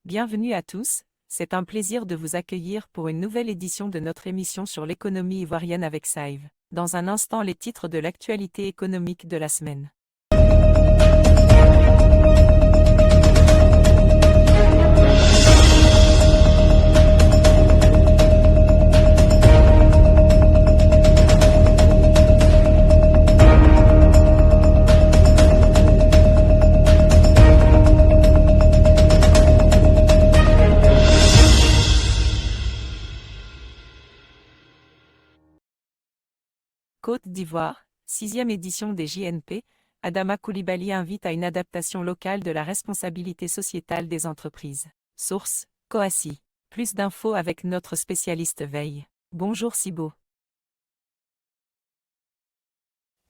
Bienvenue à tous, c'est un plaisir de vous accueillir pour une nouvelle édition de notre émission sur l'économie ivoirienne avec Saive. Dans un instant, les titres de l'actualité économique de la semaine. Côte d'Ivoire, 6e édition des JNP, Adama Coulibaly invite à une adaptation locale de la responsabilité sociétale des entreprises. Source, Coassi. Plus d'infos avec notre spécialiste veille. Bonjour Sibo.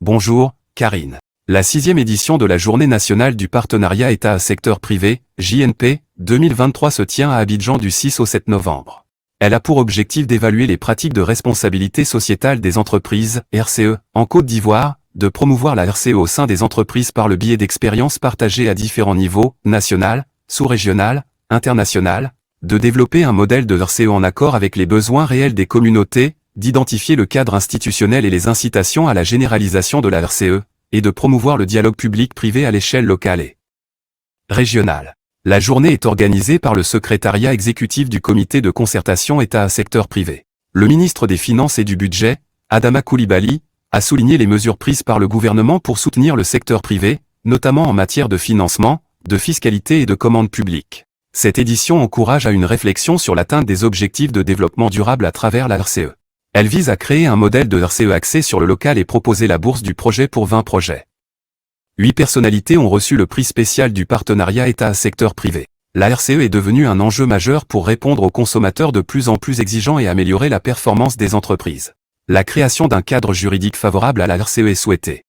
Bonjour, Karine. La 6e édition de la Journée nationale du partenariat État-secteur privé, JNP, 2023 se tient à Abidjan du 6 au 7 novembre. Elle a pour objectif d'évaluer les pratiques de responsabilité sociétale des entreprises, RCE, en Côte d'Ivoire, de promouvoir la RCE au sein des entreprises par le biais d'expériences partagées à différents niveaux, national, sous-régional, international, de développer un modèle de RCE en accord avec les besoins réels des communautés, d'identifier le cadre institutionnel et les incitations à la généralisation de la RCE, et de promouvoir le dialogue public-privé à l'échelle locale et régionale. La journée est organisée par le secrétariat exécutif du comité de concertation État-secteur privé. Le ministre des Finances et du Budget, Adama Coulibaly, a souligné les mesures prises par le gouvernement pour soutenir le secteur privé, notamment en matière de financement, de fiscalité et de commande publique. Cette édition encourage à une réflexion sur l'atteinte des objectifs de développement durable à travers la RCE. Elle vise à créer un modèle de RCE axé sur le local et proposer la bourse du projet pour 20 projets. 8 personnalités ont reçu le prix spécial du partenariat État-secteur privé. La RCE est devenue un enjeu majeur pour répondre aux consommateurs de plus en plus exigeants et améliorer la performance des entreprises. La création d'un cadre juridique favorable à la RCE est souhaitée.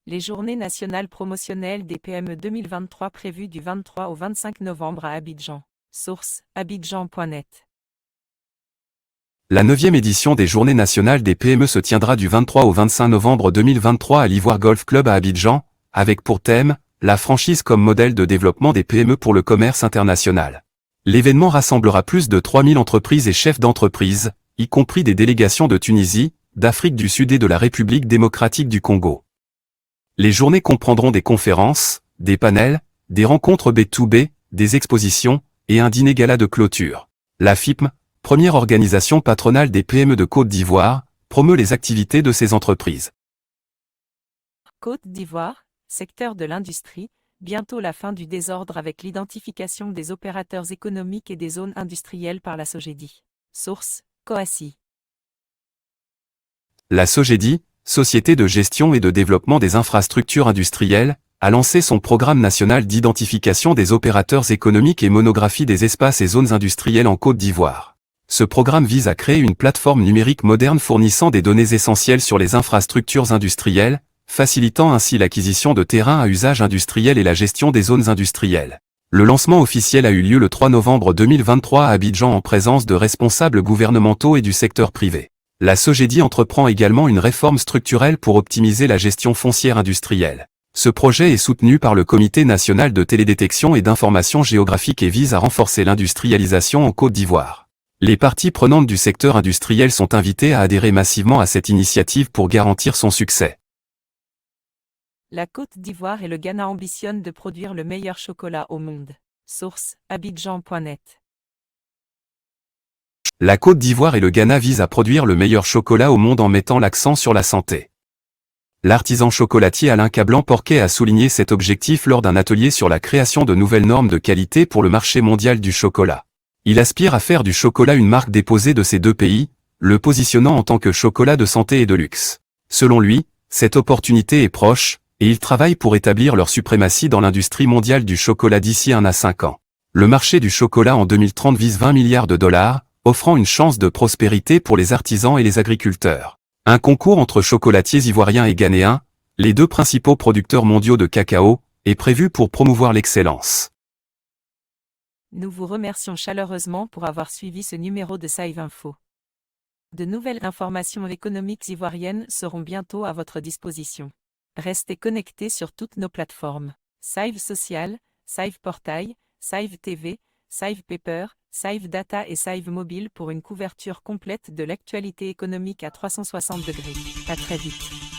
Les journées nationales promotionnelles des PME 2023 prévues du 23 au 25 novembre à Abidjan. Source, abidjan.net. La 9e édition des Journées nationales des PME se tiendra du 23 au 25 novembre 2023 à l'Ivoire Golf Club à Abidjan, avec pour thème, la franchise comme modèle de développement des PME pour le commerce international. L'événement rassemblera plus de 3000 entreprises et chefs d'entreprise, y compris des délégations de Tunisie, d'Afrique du Sud et de la République démocratique du Congo. Les journées comprendront des conférences, des panels, des rencontres B2B, des expositions, et un dîner gala de clôture. La FIPM, première organisation patronale des PME de Côte d'Ivoire, promeut les activités de ces entreprises. Côte d'Ivoire, secteur de l'industrie, bientôt la fin du désordre avec l'identification des opérateurs économiques et des zones industrielles par la Sogedi. Source, Coassi. La Sogedi, Société de gestion et de développement des infrastructures industrielles, a lancé son programme national d'identification des opérateurs économiques et monographie des espaces et zones industrielles en Côte d'Ivoire. Ce programme vise à créer une plateforme numérique moderne fournissant des données essentielles sur les infrastructures industrielles, facilitant ainsi l'acquisition de terrains à usage industriel et la gestion des zones industrielles. Le lancement officiel a eu lieu le 3 novembre 2023 à Abidjan en présence de responsables gouvernementaux et du secteur privé. La Sogedi entreprend également une réforme structurelle pour optimiser la gestion foncière industrielle. Ce projet est soutenu par le Comité national de télédétection et d'information géographique et vise à renforcer l'industrialisation en Côte d'Ivoire. Les parties prenantes du secteur industriel sont invitées à adhérer massivement à cette initiative pour garantir son succès. La Côte d'Ivoire et le Ghana ambitionnent de produire le meilleur chocolat au monde. Source, abidjan.net. La Côte d'Ivoire et le Ghana visent à produire le meilleur chocolat au monde en mettant l'accent sur la santé. L'artisan chocolatier Alain Cablan-Porquet a souligné cet objectif lors d'un atelier sur la création de nouvelles normes de qualité pour le marché mondial du chocolat. Il aspire à faire du chocolat une marque déposée de ces deux pays, le positionnant en tant que chocolat de santé et de luxe. Selon lui, cette opportunité est proche, et il travaille pour établir leur suprématie dans l'industrie mondiale du chocolat d'ici 1 à 5 ans. Le marché du chocolat en 2030 vise 20 milliards de dollars, offrant une chance de prospérité pour les artisans et les agriculteurs. Un concours entre chocolatiers ivoiriens et ghanéens, les deux principaux producteurs mondiaux de cacao, est prévu pour promouvoir l'excellence. Nous vous remercions chaleureusement pour avoir suivi ce numéro de Saive Info. De nouvelles informations économiques ivoiriennes seront bientôt à votre disposition. Restez connectés sur toutes nos plateformes. Saive Social, Save Portail, Save TV, Save Paper, Save Data et Save Mobile pour une couverture complète de l'actualité économique à 360 degrés. À très vite.